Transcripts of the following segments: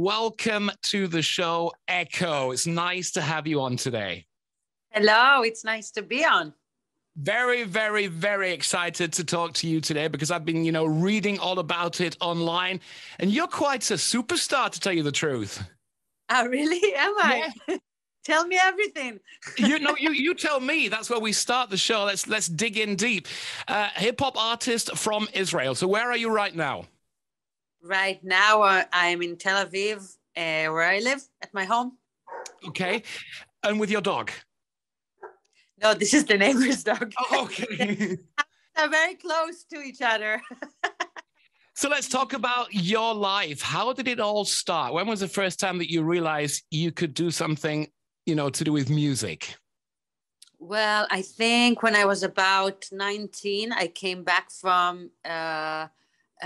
welcome to the show, Echo. It's nice to have you on today. Hello, it's nice to be on. Very, very, very excited to talk to you today because I've been, reading all about it online, and you're quite a superstar, to tell you the truth. Oh, really? Am I? Yeah. Tell me everything. You tell me. That's where we start the show. Let's dig in deep. Hip hop artist from Israel. So where are you right now? Right now, I'm in Tel Aviv, where I live at my home. Okay, and with your dog? No, this is the neighbor's dog. Oh, okay. They're very close to each other. So let's talk about your life. How did it all start? When was the first time that you realized you could do something, to do with music? Well, I think when I was about 19, I came back from a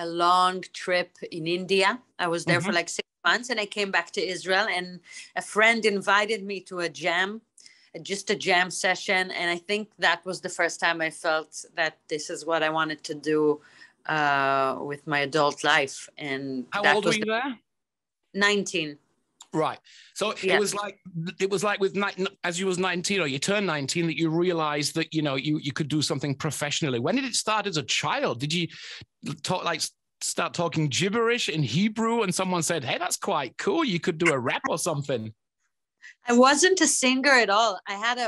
long trip in India. I was there for like 6 months, and I came back to Israel, and a friend invited me to a jam, just a jam session. And I think that was the first time I felt that this is what I wanted to do with my adult life. And how old were you there? 19. Right. So yeah. it was like with as you was 19 or you turned 19 that you realized that, you could do something professionally. When did it start as a child? Did you start talking gibberish in Hebrew and someone said, hey, that's quite cool, you could do a rap or something? I wasn't a singer at all. I had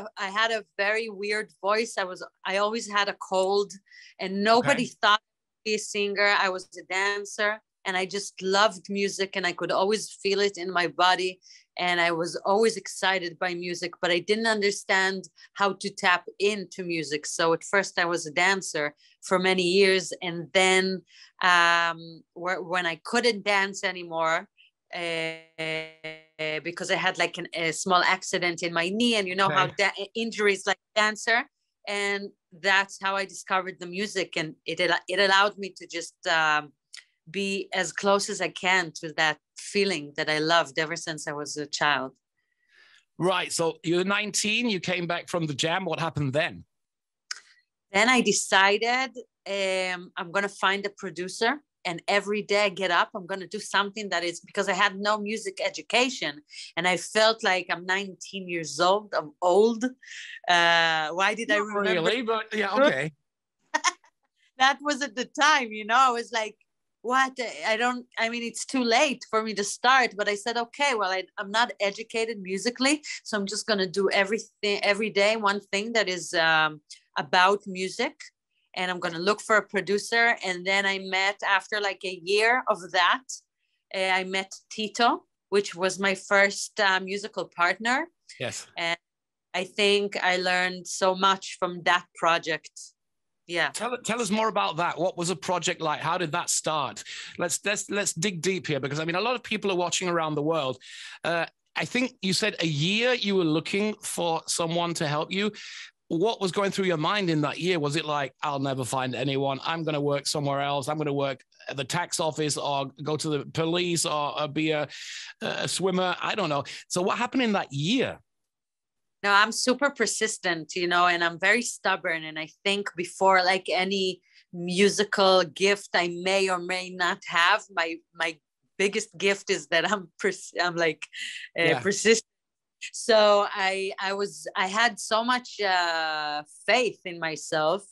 a very weird voice. I always had a cold, and nobody thought I'd be a singer. I was a dancer, and I just loved music, and I could always feel it in my body. And I was always excited by music, but I didn't understand how to tap into music. So at first I was a dancer for many years. And then when I couldn't dance anymore, because I had like a small accident in my knee, and how injuries like dancer, and that's how I discovered the music, and it allowed me to just be as close as I can to that feeling that I loved ever since I was a child. Right. So you were 19, you came back from the jam. What happened then? Then I decided I'm going to find a producer. And every day I get up, I'm going to do something that is, because I had no music education, and I felt like I'm 19 years old. I'm old. Why did I remember? Really? But yeah, okay. That was at the time, I was like, what? It's too late for me to start. But I said, okay, well, I'm not educated musically. So I'm just going to do every day, one thing that is about music. And I'm going to look for a producer. And then I met, after like a year of that, I met Tito, which was my first musical partner. Yes. And I think I learned so much from that project. Yeah. Tell us more about that. What was a project like? How did that start? Let's dig deep here, because a lot of people are watching around the world. I think you said a year you were looking for someone to help you. What was going through your mind in that year? Was it like, I'll never find anyone, I'm going to work somewhere else, I'm going to work at the tax office or go to the police or be a swimmer? I don't know. So what happened in that year? No, I'm super persistent, and I'm very stubborn. And I think before like any musical gift I may or may not have, my biggest gift is that I'm persistent. So I had so much faith in myself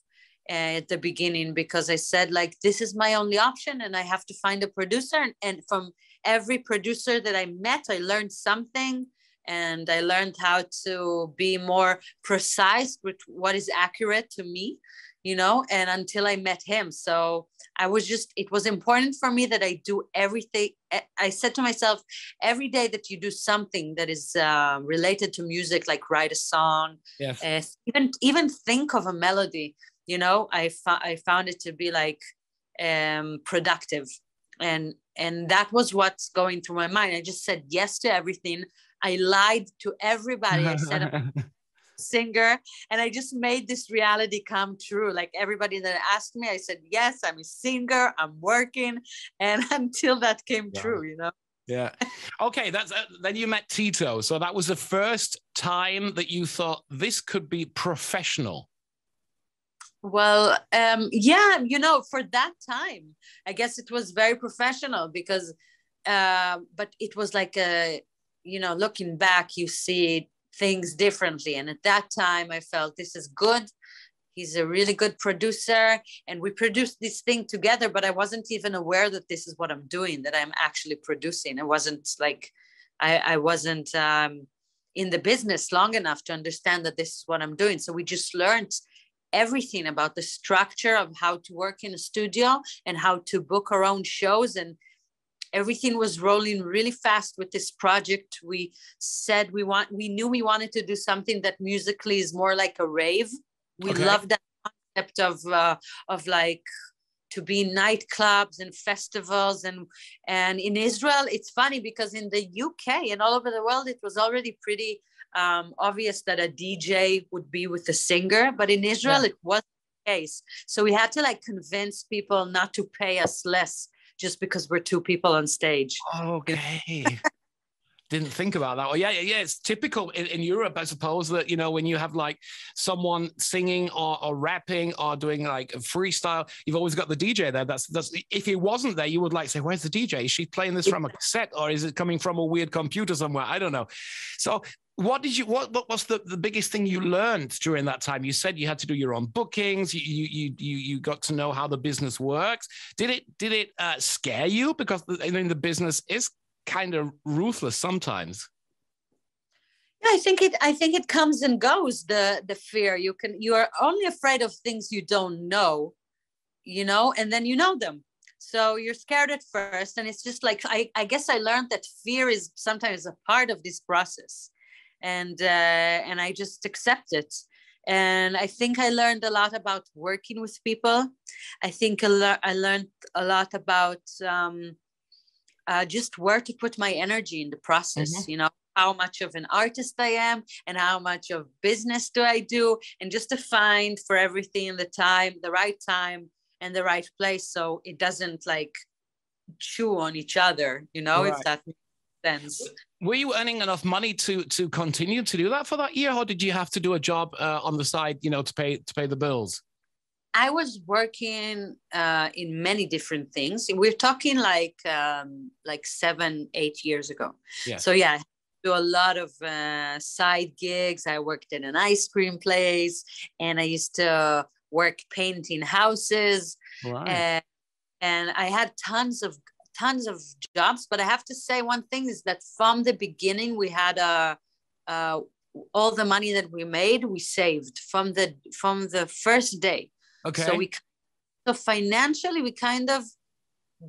at the beginning, because I said, like, this is my only option, and I have to find a producer. And from every producer that I met, I learned something, and I learned how to be more precise with what is accurate to me, and until I met him. So it was important for me that I do everything. I said to myself, every day that you do something that is related to music, like write a song, yes, even think of a melody, I found it to be like productive. And that was what's going through my mind. I just said yes to everything. I lied to everybody. I said I'm a singer, and I just made this reality come true. Like everybody that asked me, I said, yes, I'm a singer, I'm working. And until that came true, Yeah. Okay. Then you met Tito. So that was the first time that you thought this could be professional. Well, yeah, for that time, I guess it was very professional, because but it was like looking back, you see things differently. And at that time, I felt this is good. He's a really good producer, and we produced this thing together, but I wasn't even aware that this is what I'm doing, that I'm actually producing. It wasn't like, I wasn't in the business long enough to understand that this is what I'm doing. So we just learned everything about the structure of how to work in a studio and how to book our own shows. And everything was rolling really fast with this project. We said we knew we wanted to do something that musically is more like a rave. We love that concept of like to be in nightclubs and festivals. And in Israel, it's funny because in the UK and all over the world, it was already pretty obvious that a DJ would be with a singer. But in Israel, it wasn't the case. So we had to like convince people not to pay us less just because we're two people on stage. Okay. Didn't think about that. Well, yeah. It's typical in Europe, I suppose, that, when you have like someone singing or rapping or doing like a freestyle, you've always got the DJ there. That's if he wasn't there, you would like say, where's the DJ? Is she playing this from a cassette, or is it coming from a weird computer somewhere? I don't know. So what was the biggest thing you learned during that time? You said you had to do your own bookings. You got to know how the business works. Did it scare you? Because the business is kind of ruthless sometimes. Yeah, I think it comes and goes. The fear, you are only afraid of things you don't know, and then you know them. So you're scared at first, and it's just like I guess I learned that fear is sometimes a part of this process, and I just accept it. And I think I learned a lot about working with people. I think I learned a lot about just where to put my energy in the process, how much of an artist I am and how much of business do I do, and just to find for everything the right time and the right place, so it doesn't like chew on each other, Right. If that makes sense. Were you earning enough money to continue to do that for that year, or did you have to do a job on the side, to pay the bills? I was working in many different things. We're talking like 7-8 years ago. Yes. So yeah, I do a lot of side gigs. I worked in an ice cream place, and I used to work painting houses. Right. And I had tons of jobs. But I have to say one thing is that from the beginning, we had all the money that we made, we saved from the first day. Okay. So financially, we kind of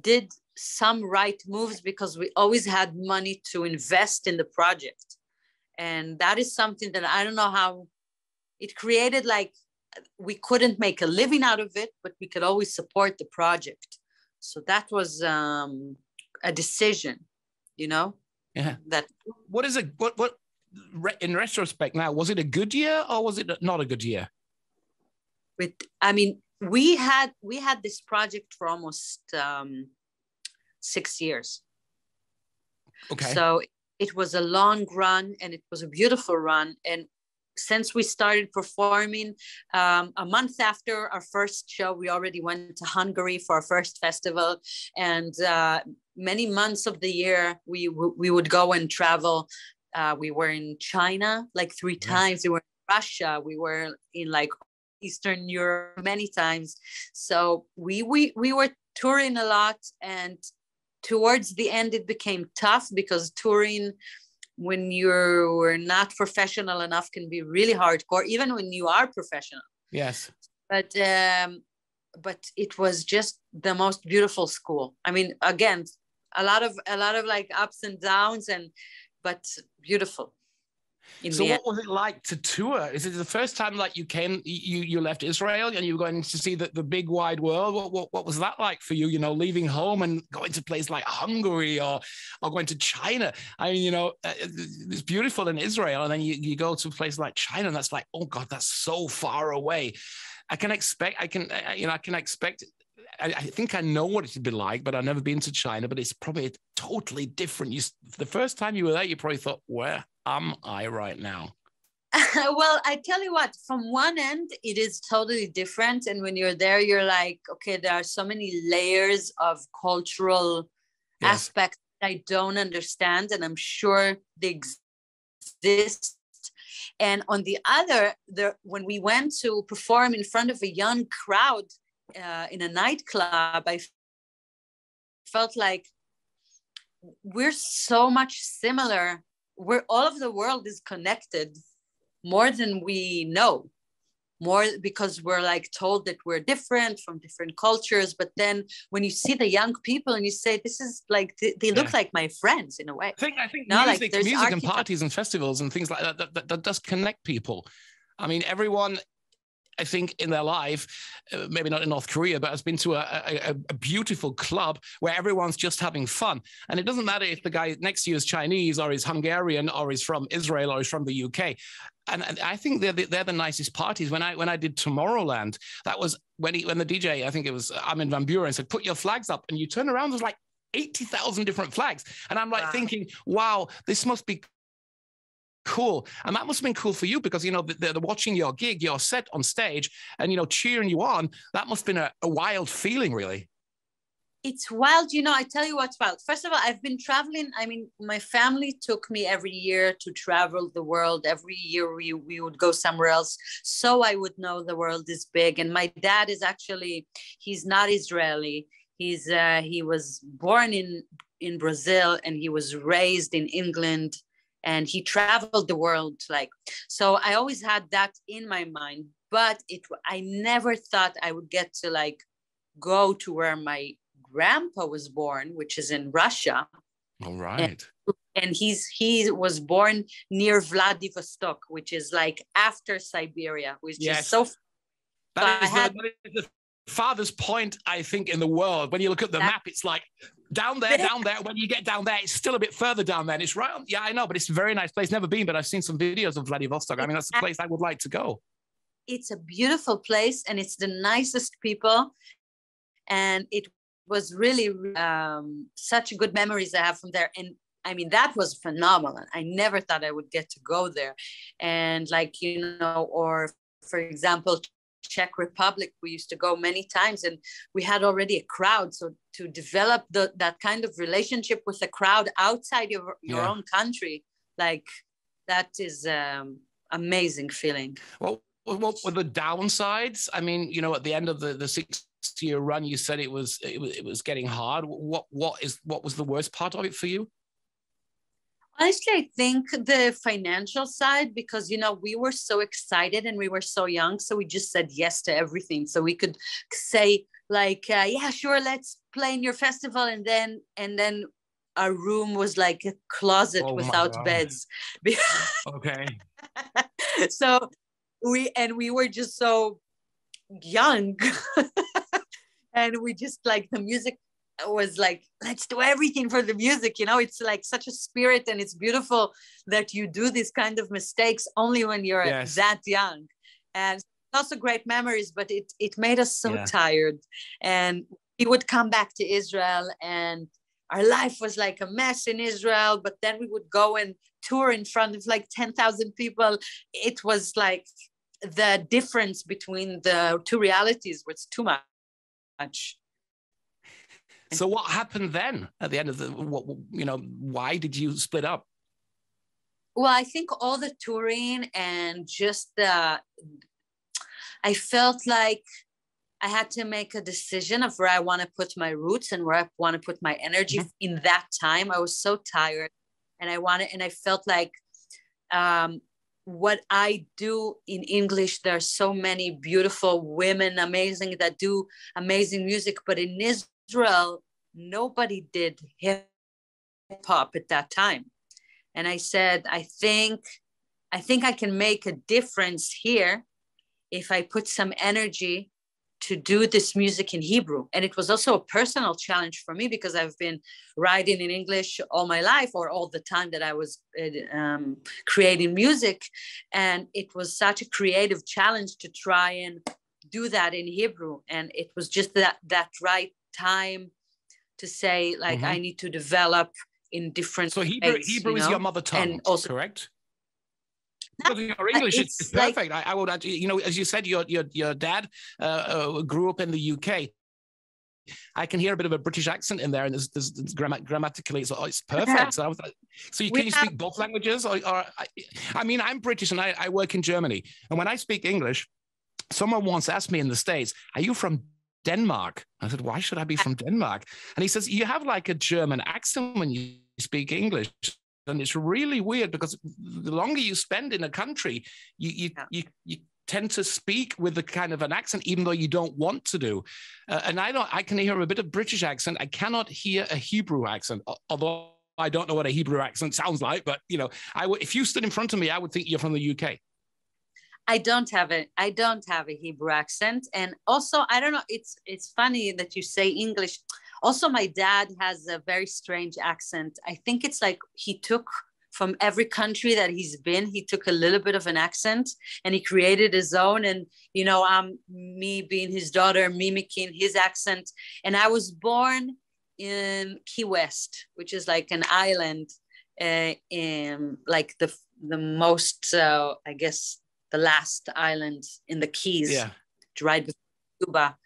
did some right moves because we always had money to invest in the project. And that is something that I don't know how it created, like we couldn't make a living out of it, but we could always support the project. So that was a decision, Yeah. That. What is it? What in retrospect now, was it a good year or was it not a good year? We had this project for almost 6 years. Okay. So it was a long run, and it was a beautiful run. And since we started performing, a month after our first show, we already went to Hungary for our first festival. And many months of the year, we would go and travel. We were in China like 3 times. We were in Russia. We were in like Eastern Europe many times. So we were touring a lot, and towards the end it became tough because touring when you're not professional enough can be really hardcore, even when you are professional. Yes. But it was just the most beautiful school. Again, a lot of like ups and downs, but beautiful. So what was it like to tour? Is it the first time like you left Israel and you were going to see the big wide world? What was that like for you, leaving home and going to places like Hungary or going to China? It's beautiful in Israel, and then you go to a place like China and that's like, oh God, that's so far away. I think I know what it'd be like, but I've never been to China, but it's probably totally different. The first time you were there, you probably thought, where am I right now? Well, I tell you what, from one end, it is totally different. And when you're there, you're like, okay, there are so many layers of cultural aspects I don't understand, and I'm sure they exist. And on the other, when we went to perform in front of a young crowd in a nightclub, I felt like we're so much similar. We're all of the world is connected more than we know. More because we're like told that we're different from different cultures, but then when you see the young people and you say, this is like they look like my friends in a way. I think music and parties and festivals and things like that does connect people. I mean, everyone, I think, in their life, maybe not in North Korea, but has been to a beautiful club where everyone's just having fun. And it doesn't matter if the guy next to you is Chinese or is Hungarian or is from Israel or is from the UK. And I think they're the nicest parties. When I did Tomorrowland, that was when the DJ, I think it was Armin van Buren, said, put your flags up. And you turn around, there's like 80,000 different flags. And I'm like thinking, wow, this must be cool. And that must have been cool for you because, you know, they're watching your gig, your set on stage and, you know, cheering you on. That must have been a wild feeling, really. It's wild. You know, I tell you what's wild. First of all, I've been traveling. I mean, my family took me every year to travel the world. Every year we would go somewhere else. So I would know the world is big. And my dad is actually, he's not Israeli. He was born in Brazil and he was raised in England. And he traveled the world, like, so I always had that in my mind, but I never thought I would get to like go to where my grandpa was born, which is in Russia. All right. And he was born near Vladivostok, which is like after Siberia, which is so. That is the farthest point, I think, in the world. When you look at the map, it's like down there. When you get down there, it's still a bit further down there. And it's right on, yeah, I know, but it's a very nice place. Never been, but I've seen some videos of Vladivostok. I mean, that's the place I would like to go. It's a beautiful place and it's the nicest people. And it was really such good memories I have from there. And I mean, that was phenomenal. I never thought I would get to go there. And like, you know, or for example, Czech Republic, we used to go many times and we had already a crowd. So to develop that kind of relationship with a crowd outside your own country, like that is amazing feling. Well, what were the downsides? I mean, you know, at the end of the 6-year run, you said it was getting hard. What was the worst part of it for you? Honestly, I think the financial side, because, you know, we were so excited and we were so young. So we just said yes to everything. So we could say like, yeah, sure, let's play in your festival. And then our room was like a closet without beds. Okay. So we were just so young and we just like the music was like, let's do everything for the music, you know. It's like such a spirit and it's beautiful that you do these kind of mistakes only when you're that young. And also great memories, but it made us so tired. And we would come back to Israel and our life was like a mess in Israel, but then we would go and tour in front of like 10,000 people. It was like the difference between the two realities was too much. So what happened then at the end of why did you split up? Well, I think all the touring and just I felt like I had to make a decision of where I want to put my roots and where I want to put my energy in that time. I was so tired and I felt like what I do in English, there are so many beautiful women, amazing, that do amazing music, but in Israel, nobody did hip hop at that time. And I said, I think I can make a difference here if I put some energy to do this music in Hebrew. And it was also a personal challenge for me because I've been writing in English all my life, or all the time that I was creating music. And it was such a creative challenge to try and do that in Hebrew. And it was just that right time to say, like, I need to develop in different So Hebrew is your mother tongue, and also, correct? Because your English is perfect. Like, I would, you know, as you said, your dad grew up in the UK. I can hear a bit of a British accent in there, and there's grammatically, it's perfect. So I was like, can you speak both languages? I mean, I'm British and I work in Germany, and when I speak English, someone once asked me in the States, "Are you from Denmark?" I said, "Why should I be from Denmark?" And he says, "You have like a German accent when you speak English." And it's really weird because the longer you spend in a country, you tend to speak with a kind of an accent, even though you don't want to do. And I can hear a bit of British accent. I cannot hear a Hebrew accent, although I don't know what a Hebrew accent sounds like. But, you know, if you stood in front of me, I would think you're from the UK. I don't have a Hebrew accent. And also, I don't know, it's funny that you say English. Also, my dad has a very strange accent. I think it's like he took from every country that he's been, he took a little bit of an accent and he created his own. And, you know, I'm me being his daughter, mimicking his accent. And I was born in Key West, which is like an island in like the most, I guess, the last island in the Keys, right before Cuba.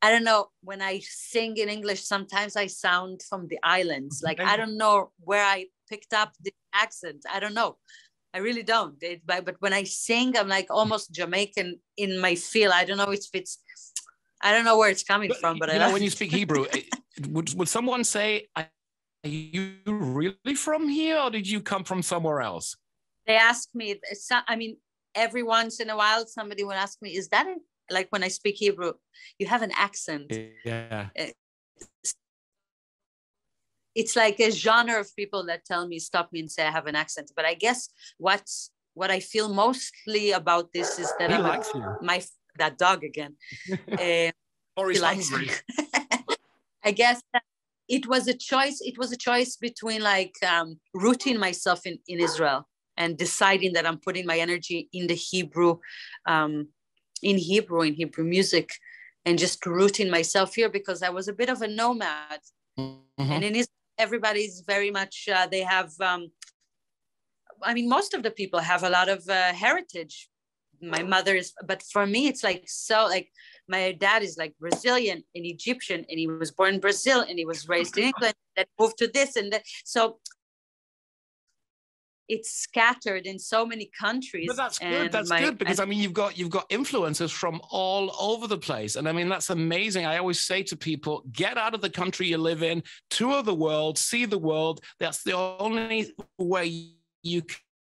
I don't know, when I sing in English, sometimes I sound from the islands. Like, I don't know where I picked up the accent. I don't know. I really don't. But when I sing, I'm like almost Jamaican in my feel. I don't know if I don't know where it's coming from. But when you speak Hebrew, would someone say, "Are you really from here, or did you come from somewhere else?" They ask me, I mean, every once in a while, somebody will ask me, "Is that it?" Like when I speak Hebrew, you have an accent. Yeah. It's like a genre of people that tell me, stop me and say I have an accent. But I guess what I feel mostly about this is that that dog again. Or he's hungry. I guess that it was a choice. It was a choice between like rooting myself in Israel and deciding that I'm putting my energy in the Hebrew, in Hebrew music, and just rooting myself here because I was a bit of a nomad. Mm-hmm. And in Israel, everybody's very much, they have, I mean, most of the people have a lot of heritage. My mother is, but for me, it's like, so like my dad is like Brazilian and Egyptian, and he was born in Brazil and he was raised in England, that moved to this and that. So it's scattered in so many countries. But that's good. That's good because I mean, you've got influencers from all over the place, and I mean that's amazing. I always say to people, get out of the country you live in, tour the world, see the world. That's the only way you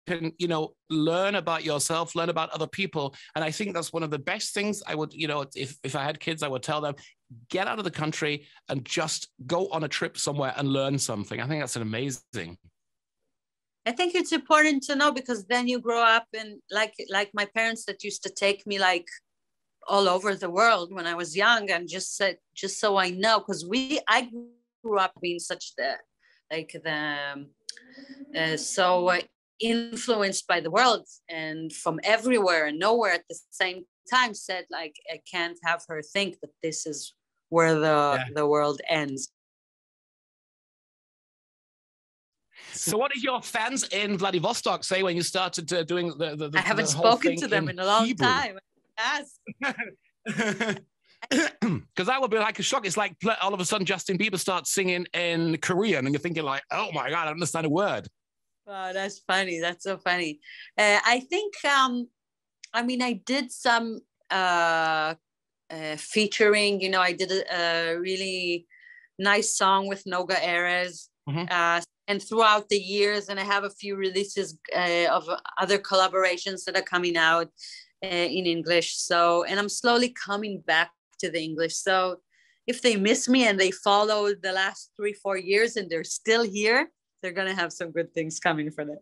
can, you know, learn about yourself, learn about other people. And I think that's one of the best things I would, you know, if I had kids, I would tell them, get out of the country and just go on a trip somewhere and learn something. I think that's amazing. I think it's important to know because then you grow up and like my parents that used to take me like all over the world when I was young and just so I know, because I grew up being such so influenced by the world and from everywhere and nowhere at the same time, said like, I can't have her think that this is where the world ends. So what did your fans in Vladivostok say when you started doing the I haven't spoken to them in a long time. Yes. Because that would be like a shock. It's like all of a sudden Justin Bieber starts singing in Korean and you're thinking like, oh my God, I don't understand a word. Wow, that's funny. That's so funny. I think, I mean, I did some featuring, you know, I did a really nice song with Noga Erez. Mm-hmm. And throughout the years, and I have a few releases of other collaborations that are coming out in English. So, and I'm slowly coming back to the English. So if they miss me and they follow the last 3-4 years and they're still here, they're going to have some good things coming for them.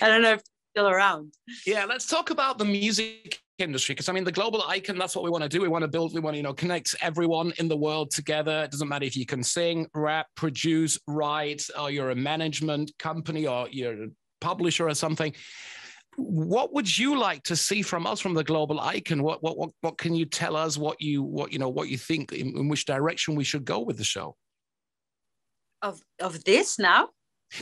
I don't know if they're still around. Yeah, let's talk about the music industry, because I mean the global icon, that's what we want to do. We want to you know, connect everyone in the world together. It doesn't matter if you can sing, rap, produce, write, or you're a management company or you're a publisher or something. What would you like to see from us, from the global icon? What can you tell us, what you think, in which direction we should go with the show? Of this now?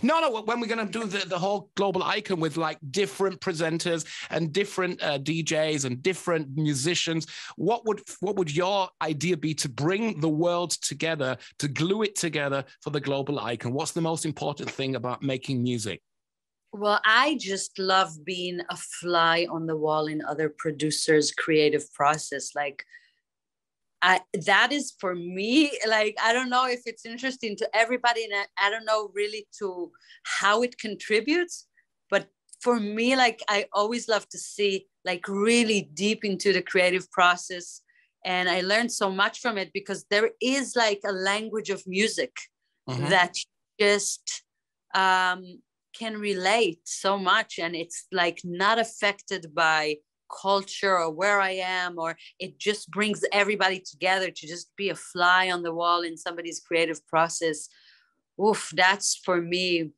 No. When we're going to do the whole global icon with like different presenters and different DJs and different musicians, what would your idea be to bring the world together, to glue it together for the global icon? What's the most important thing about making music? Well, I just love being a fly on the wall in other producers' creative process. Like, that is for me, like, I don't know if it's interesting to everybody, and I don't know really to how it contributes, but for me, like, I always love to see like really deep into the creative process, and I learned so much from it because there is like a language of music that just can relate so much, and it's like not affected by culture or where I am, or it just brings everybody together to just be a fly on the wall in somebody's creative process. Oof, that's for me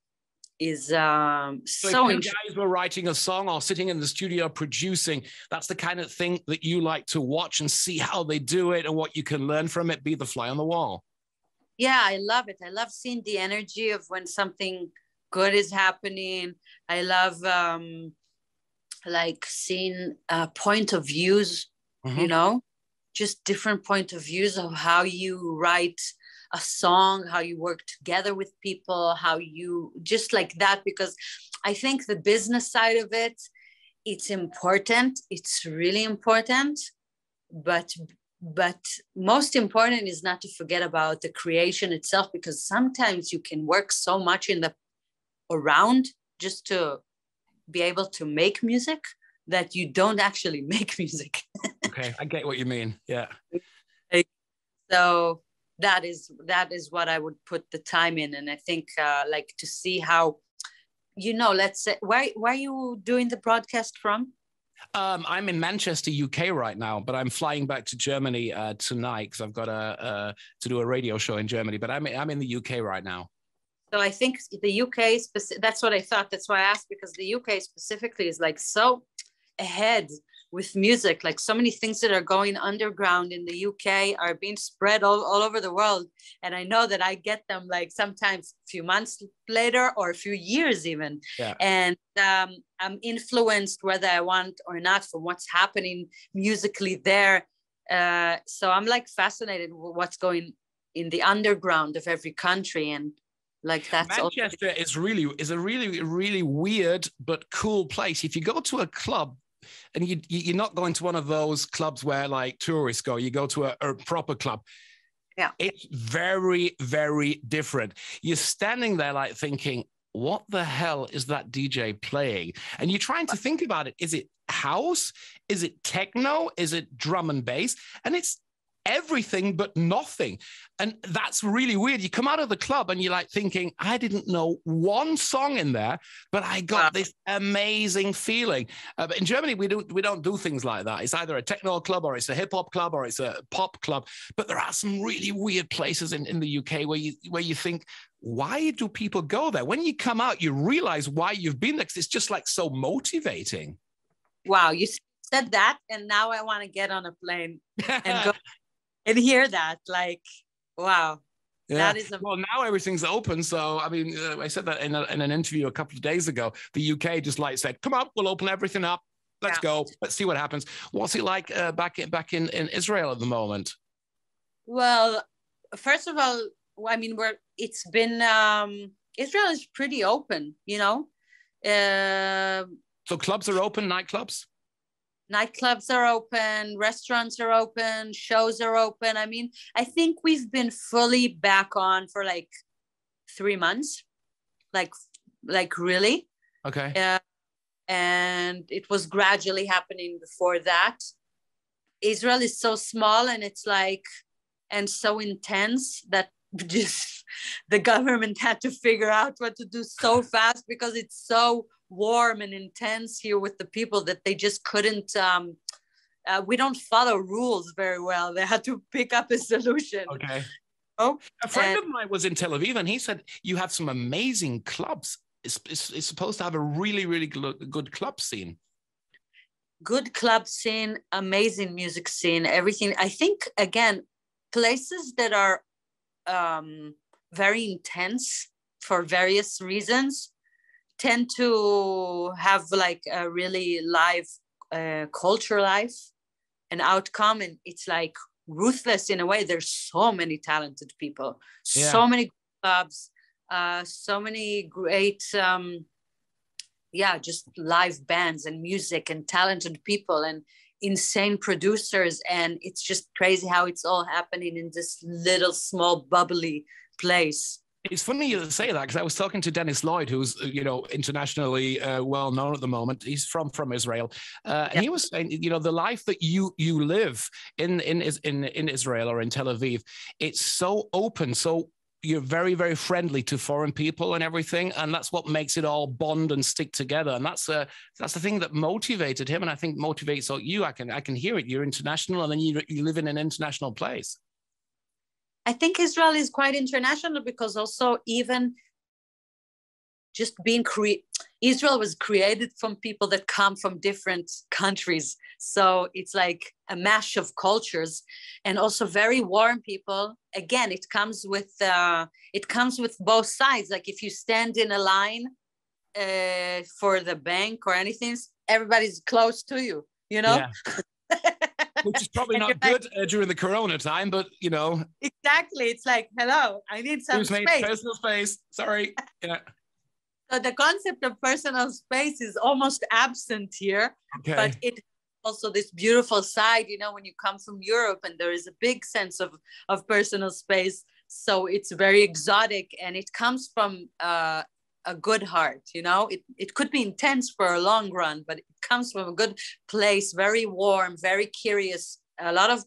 is so if two guys were writing a song or sitting in the studio producing, that's the kind of thing that you like to watch and see how they do it and what you can learn from it, be the fly on the wall. Yeah, I love it. I love seeing the energy of when something good is happening. I love like seeing point of views, you know, just different point of views of how you write a song, how you work together with people, how you just like that, because I think the business side of it, it's important, it's really important, but most important is not to forget about the creation itself, because sometimes you can work so much in the around just to be able to make music that you don't actually make music. Okay, I get what you mean. Yeah. So that is what I would put the time in, and I think like to see how, you know, let's say, where are you doing the broadcast from? I'm in Manchester, UK right now, but I'm flying back to Germany tonight because I've got to do a radio show in Germany. But I'm in the UK right now. So I think the UK, that's what I thought. That's why I asked, because the UK specifically is like so ahead with music. Like so many things that are going underground in the UK are being spread all over the world. And I know that I get them like sometimes a few months later or a few years even. Yeah. And I'm influenced whether I want or not from what's happening musically there. So I'm like fascinated with what's going in the underground of every country. And like that's Manchester is a really weird but cool place. If you go to a club and you're not going to one of those clubs where like tourists go, you go to a proper club. Yeah, it's very, very different. You're standing there like thinking, what the hell is that DJ playing? And you're trying to think about it. Is it house? Is it techno? Is it drum and bass? And it's everything but nothing. And that's really weird. You come out of the club and you're like thinking, I didn't know one song in there, but I got this amazing feeling. But in Germany, we don't do things like that. It's either a techno club or it's a hip hop club or it's a pop club. But there are some really weird places in the UK where you think, why do people go there? When you come out, you realize why you've been there, because it's just like so motivating. Wow, you said that, and now I want to get on a plane and go and hear that. Like, wow. Yeah. That is well, now everything's open. So, I mean, I said that in an interview a couple of days ago. The UK just like said, come on, we'll open everything up. Let's go. Let's see what happens. What's it like back in Israel at the moment? Well, first of all, I mean, it's been, Israel is pretty open, you know. So clubs are open, nightclubs? Nightclubs are open, restaurants are open, shows are open. I mean, I think we've been fully back on for like 3 months, like really. Okay. And it was gradually happening before that. Israel is so small and it's like, and so intense that just the government had to figure out what to do so fast, because it's so warm and intense here with the people that they just couldn't we don't follow rules very well. They had to pick up a solution. Okay. A friend of mine was in Tel Aviv and he said you have some amazing clubs. It's supposed to have a really good club scene. Good club scene, amazing music scene, everything. I think again, places that are very intense for various reasons, tend to have like a really live culture life and outcome, and it's like ruthless in a way. There's so many talented people, so many clubs, so many great just live bands and music and talented people and insane producers, and it's just crazy how it's all happening in this little small bubbly place. It's funny you say that, because I was talking to Dennis Lloyd, who's internationally well known at the moment. He's from Israel, and he was saying, the life that you live in Israel or in Tel Aviv, it's so open, so you're very, very friendly to foreign people and everything, and that's what makes it all bond and stick together. And that's the thing that motivated him, and I think motivates you. I can hear it. You're international, and then you live in an international place. I think Israel is quite international because also even just being Israel was created from people that come from different countries. So it's like a mash of cultures, and also very warm people. Again, it comes with both sides. Like if you stand in a line for the bank or anything, everybody's close to you, Yeah. Which is probably not good during the Corona time, but Exactly. It's like, hello, I need some space. Personal space. Sorry. Yeah. So the concept of personal space is almost absent here, but it also this beautiful side, when you come from Europe, and there is a big sense of personal space. So it's very exotic, and it comes from a good heart, it could be intense for a long run, but it comes from a good place, very warm, very curious, a lot of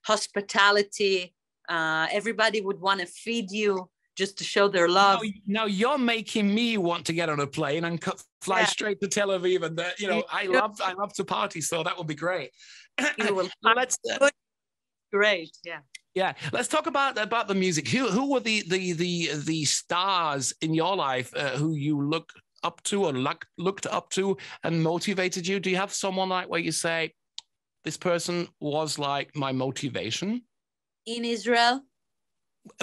hospitality. Everybody would want to feed you just to show their love. Now you're making me want to get on a plane and fly straight to Tel Aviv, and I love to party, so that would be great. Great, yeah. Let's talk about the music. Who were the stars in your life who you look up to or looked up to and motivated you? Do you have someone like where you say, this person was like my motivation? In Israel?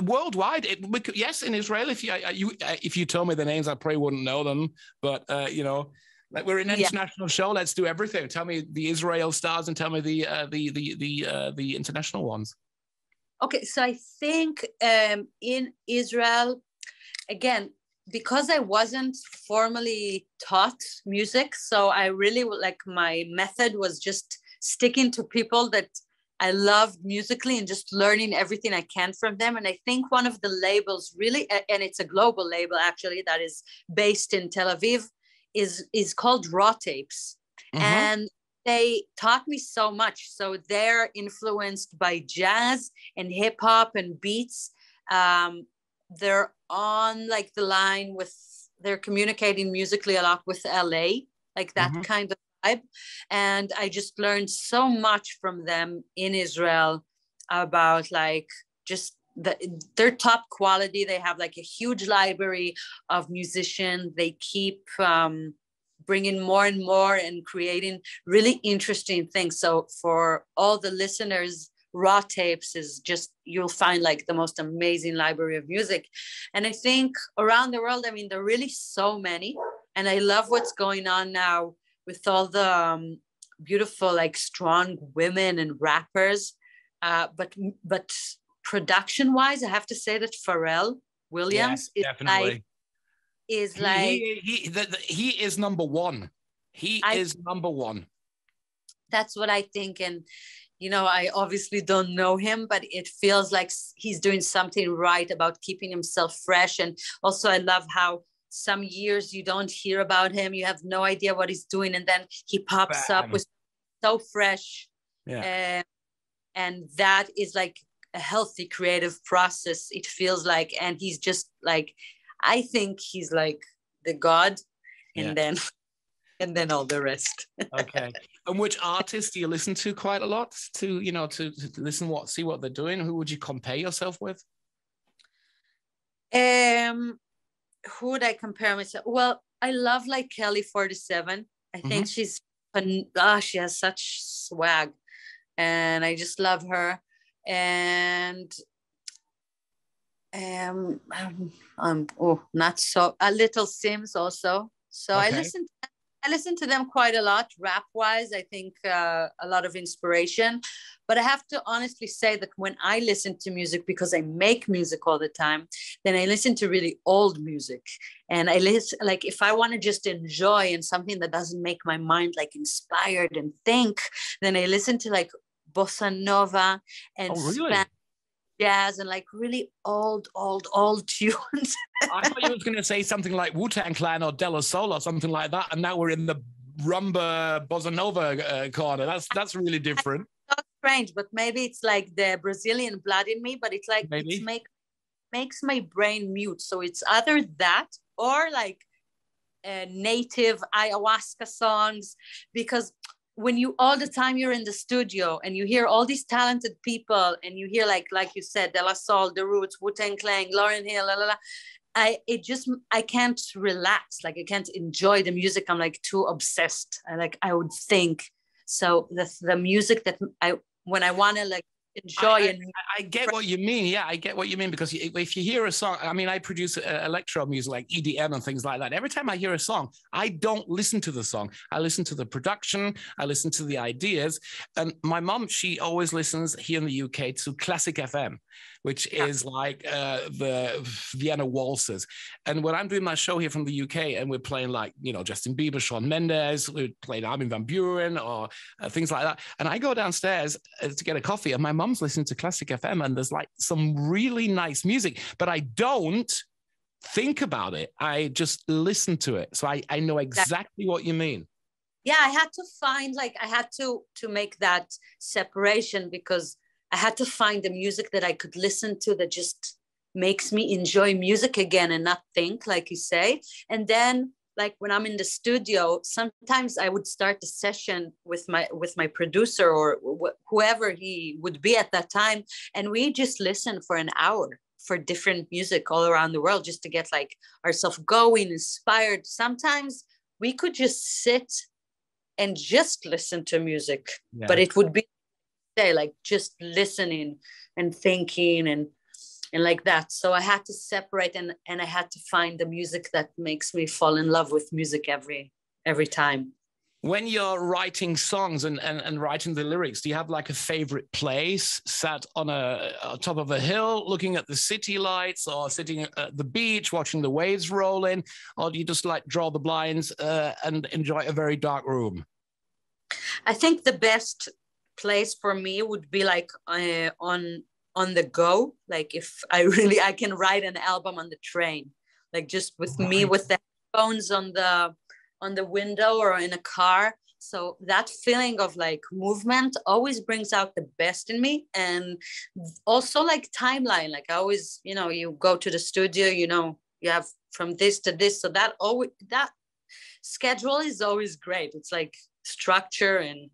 Worldwide, yes, in Israel. If you told me the names, I probably wouldn't know them. But like we're an international show. Let's do everything. Tell me the Israel stars, and tell me the international ones. Okay, so I think in Israel, again, because I wasn't formally taught music, so I really my method was just sticking to people that I loved musically and just learning everything I can from them. And I think one of the labels really, and it's a global label actually, that is based in Tel Aviv, is called Raw Tapes. Mm-hmm. And they taught me so much. So they're influenced by jazz and hip hop and beats. They're on like the line with, they're communicating musically a lot with LA, like that mm-hmm. kind of vibe. And I just learned so much from them in Israel about like just their top quality. They have like a huge library of musicians. They keep bringing more and more and creating really interesting things. So for all the listeners, Raw Tapes is just, you'll find like the most amazing library of music. And I think around the world, I mean, there are really so many. And I love what's going on now with all the beautiful, like strong women and rappers. But production wise, I have to say that Pharrell Williams is he is number one. He is number one. That's what I think. And, you know, I obviously don't know him, but it feels like he's doing something right about keeping himself fresh. And also I love how some years you don't hear about him. You have no idea what he's doing. And then he pops up with so fresh. Yeah. And that is like a healthy creative process, it feels like. And he's just like, I think he's like the god, and then all the rest. Okay. And which artists do you listen to quite a lot to listen, see what they're doing? Who would you compare yourself with? Who would I compare myself? Well, I love like Kelly 47. I think she's she has such swag, and I just love her. And Not so, a Little Sims also. So Okay. I listen to them quite a lot, rap wise. I think a lot of inspiration. But I have to honestly say that when I listen to music, because I make music all the time, then I listen to really old music. And I listen, like, if I want to just enjoy and something that doesn't make my mind like inspired and think, then I listen to like bossa nova and Oh, Spanish really? jazz and like really old tunes. I thought you was going to say something like Wu-Tang Clan or De La Soul or something like that, and now we're in the rumba bossa nova corner. That's really different. So strange, but maybe it's like the Brazilian blood in me, but it's like Maybe. makes my brain mute. So it's either that or like native ayahuasca songs, because when you all the time you're in the studio and you hear all these talented people and you hear like you said, De La Soul, The Roots, Wu-Tang Clan, Lauryn Hill, la la la, I can't relax. Like I can't enjoy the music. I'm like too obsessed. I would think. So the music that I when I want to like enjoy and I get what you mean. Yeah, I get what you mean, because if you hear a song, I mean, I produce electro music like EDM and things like that. Every time I hear a song, I don't listen to the song. I listen to the production. I listen to the ideas. And my mom, she always listens here in the UK to Classic FM, which is like the Vienna waltzes. And when I'm doing my show here from the UK and we're playing like, you know, Justin Bieber, Shawn Mendes, we're playing Armin van Buuren or things like that. And I go downstairs to get a coffee and my mom's listening to Classic FM and there's like some really nice music, but I don't think about it. I just listen to it. So I know exactly what you mean. Yeah, I had to find like I had to make that separation, because I had to find the music that I could listen to that just makes me enjoy music again and not think, like you say. And then like when I'm in the studio, sometimes I would start the session with my producer or whoever he would be at that time, and we just listen for an hour for different music all around the world just to get like ourselves going, inspired. Sometimes we could just sit and just listen to music, but it would be like just listening and thinking and like that. So I had to separate and I had to find the music that makes me fall in love with music every time. When you're writing songs and writing the lyrics, do you have like a favorite place, sat on top of a hill looking at the city lights, or sitting at the beach watching the waves roll in, or do you just like draw the blinds and enjoy a very dark room? I think the best place for me would be like on the go. Like if I can write an album on the train, like just with me with the headphones on the window or in a car. So that feeling of like movement always brings out the best in me. And also like timeline, like I always, you know, you go to the studio, you know, you have from this to this. So that schedule is always great. It's like structure and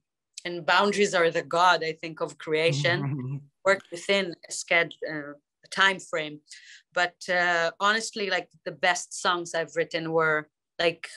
boundaries are the god, I think, of creation. Work within a schedule, a time frame. But honestly, like the best songs I've written were like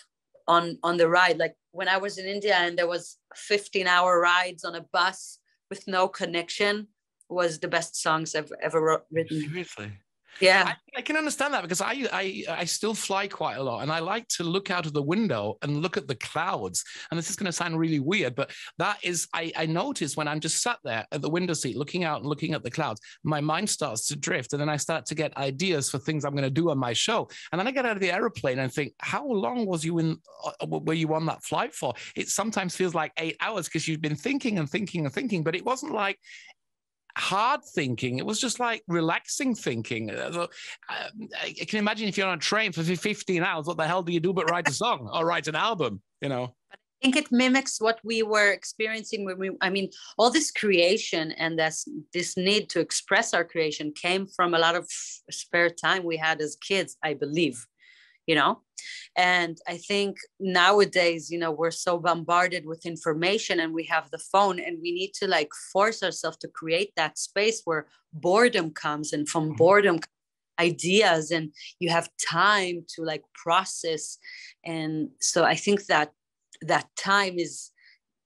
on the ride. Like when I was in India and there was 15-hour rides on a bus with no connection, was the best songs I've ever written. Seriously? Yeah. I can understand that, because I still fly quite a lot, and I like to look out of the window and look at the clouds. And this is going to sound really weird, but that is, I notice when I'm just sat there at the window seat looking out and looking at the clouds, my mind starts to drift, and then I start to get ideas for things I'm going to do on my show. And then I get out of the aeroplane and think, how long were you on that flight for? It sometimes feels like 8 hours, because you've been thinking and thinking and thinking, but it wasn't like hard thinking. It was just like relaxing thinking. I can imagine if you're on a train for 15 hours, what the hell do you do but write a song or write an album, you know? I think it mimics what we were experiencing when I mean, all this creation and this need to express our creation came from a lot of spare time we had as kids, I believe, you know? And I think nowadays, you know, we're so bombarded with information and we have the phone, and we need to like force ourselves to create that space where boredom comes, and from boredom ideas, and you have time to like process. And so I think that time is,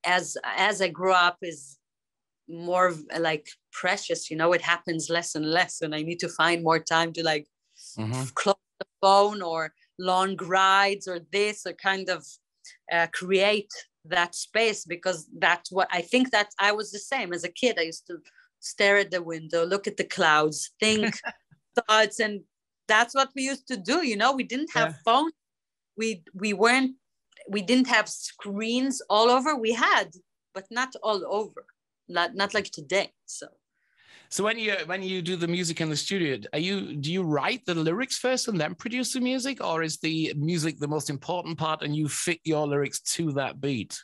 as I grew up, is more like precious, you know, it happens less and less, and I need to find more time to like close the phone or long rides or this, or kind of create that space, because that's what I think. That I was the same as a kid. I used to stare at the window, look at the clouds, think thoughts, and that's what we used to do, you know. We didn't have phones, we didn't have screens all over. We had, but not all over, not like today. So when you do the music in the studio, do you write the lyrics first and then produce the music, or is the music the most important part and you fit your lyrics to that beat?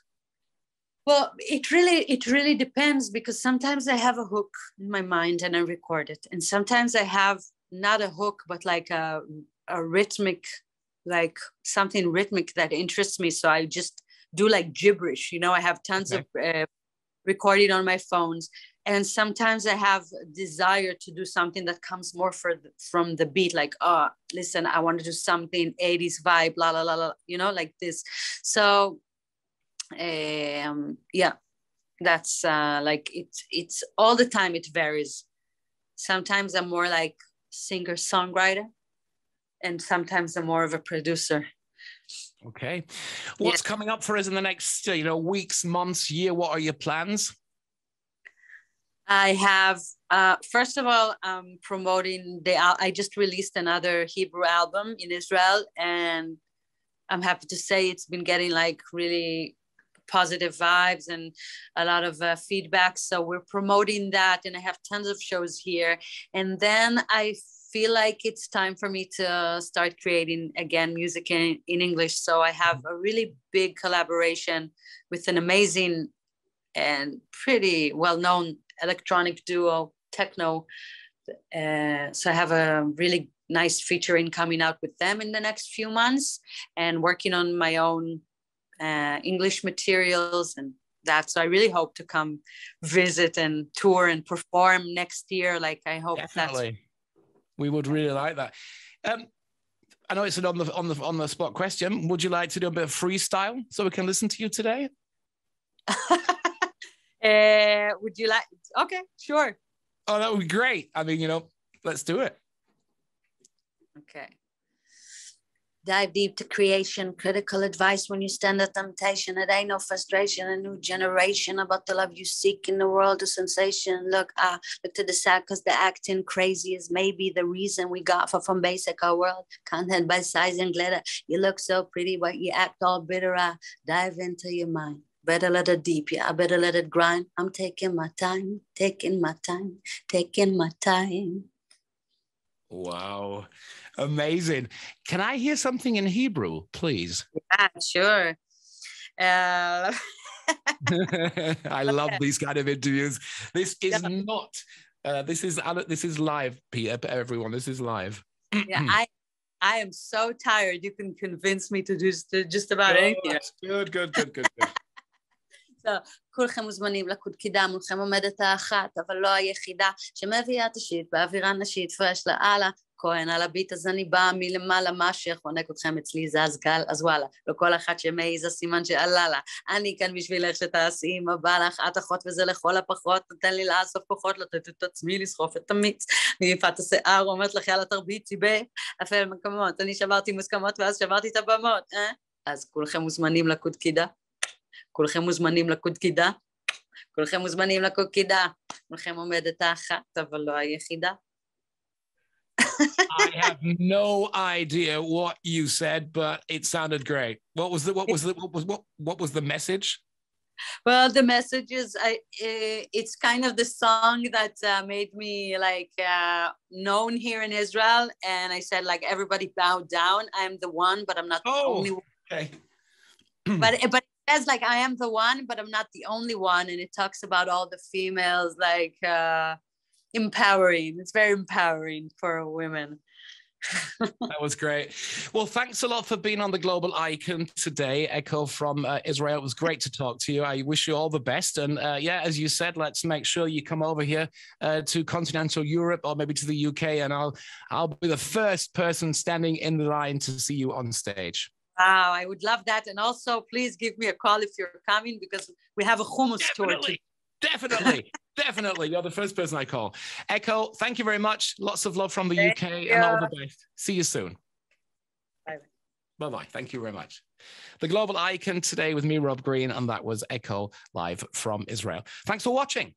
Well, it really depends, because sometimes I have a hook in my mind and I record it, and sometimes I have not a hook but like a rhythmic, like something rhythmic that interests me, so I just do like gibberish, you know. I have tons of recording on my phones. And sometimes I have desire to do something that comes more from the beat, like, oh, listen, I want to do something 80s vibe, la, la, la, la, you know, like this. So, yeah, that's like, it's all the time, it varies. Sometimes I'm more like singer-songwriter, and sometimes I'm more of a producer. Okay. What's coming up for us in the next, weeks, months, year? What are your plans? I have, first of all, I'm promoting I just released another Hebrew album in Israel, and I'm happy to say it's been getting like really positive vibes and a lot of feedback. So we're promoting that, and I have tons of shows here. And then I feel like it's time for me to start creating again music in English. So I have a really big collaboration with an amazing and pretty well-known electronic duo, techno. So I have a really nice featuring coming out with them in the next few months, and working on my own English materials and that. So I really hope to come visit and tour and perform next year. Like, I hope definitely. We would really like that. I know it's an on the spot question. Would you like to do a bit of freestyle so we can listen to you today? Would you like? Okay, sure. Oh, that would be great. I mean, let's do it. Okay. Dive deep to creation, critical advice when you stand at temptation. It ain't no frustration, a new generation about the love you seek in the world of sensation. Look to the side, because the acting crazy is maybe the reason we got from basic our world. Content by size and glitter. You look so pretty, but you act all bitter. Dive into your mind. Better let it deep, yeah. I better let it grind. I'm taking my time, taking my time, taking my time. Wow. Amazing. Can I hear something in Hebrew, please? Yeah, sure. I love these kind of interviews. This is not, this is live, Peter, everyone. This is live. Yeah, I am so tired. You can convince me to do just about anything. Good. כולכם מוזמנים לקוד קידה, מולכם עומדת האחת, אבל לא היחידה, שמביאה את השיט באווירה נשית, פרש לאללה, כהן על הביט, אז אני באה מלמעלה, מה שחונק אתכם אצלי זז גל, אז וואלה, לא כל אחת שמעיז הסימן שעלה לה, אני כאן בשבילך שתעשי עם הבא לך, את אחות וזה לכל הפחות, נותן לי לאסוף כוחות, לתת את עצמי, לסחוף את המיץ, מיפת השיער, אומרת לך יאללה תרביצי באפל מקומות, אני שברתי מוסכמות ואז שברתי את הבמות, אז כולכם מוזמנים לקוד קידה. כולכם מוזמנים לקוד קידה, כולכם מוזמנים לקוד קידה, כולכם עומדת האחת, אבל לא היחידה. I have no idea what you said, but it sounded great. What was the message? Well, the message is, it's kind of the song that made me like known here in Israel, and I said like, everybody bow down. I am the one, but I'm not the only one. Okay. But as like, I am the one, but I'm not the only one. And it talks about all the females, like empowering. It's very empowering for women. That was great. Well, thanks a lot for being on the Global Icon today, Echo from Israel. It was great to talk to you. I wish you all the best. And as you said, let's make sure you come over here to continental Europe, or maybe to the UK, and I'll be the first person standing in the line to see you on stage. Wow, I would love that. And also, please give me a call if you're coming, because we have a hummus tour. Definitely. Definitely. You're the first person I call. Echo, thank you very much. Lots of love from the UK and all the best. See you soon. Bye. Bye-bye. Thank you very much. The Global Icon today with me, Rob Green, and that was Echo live from Israel. Thanks for watching.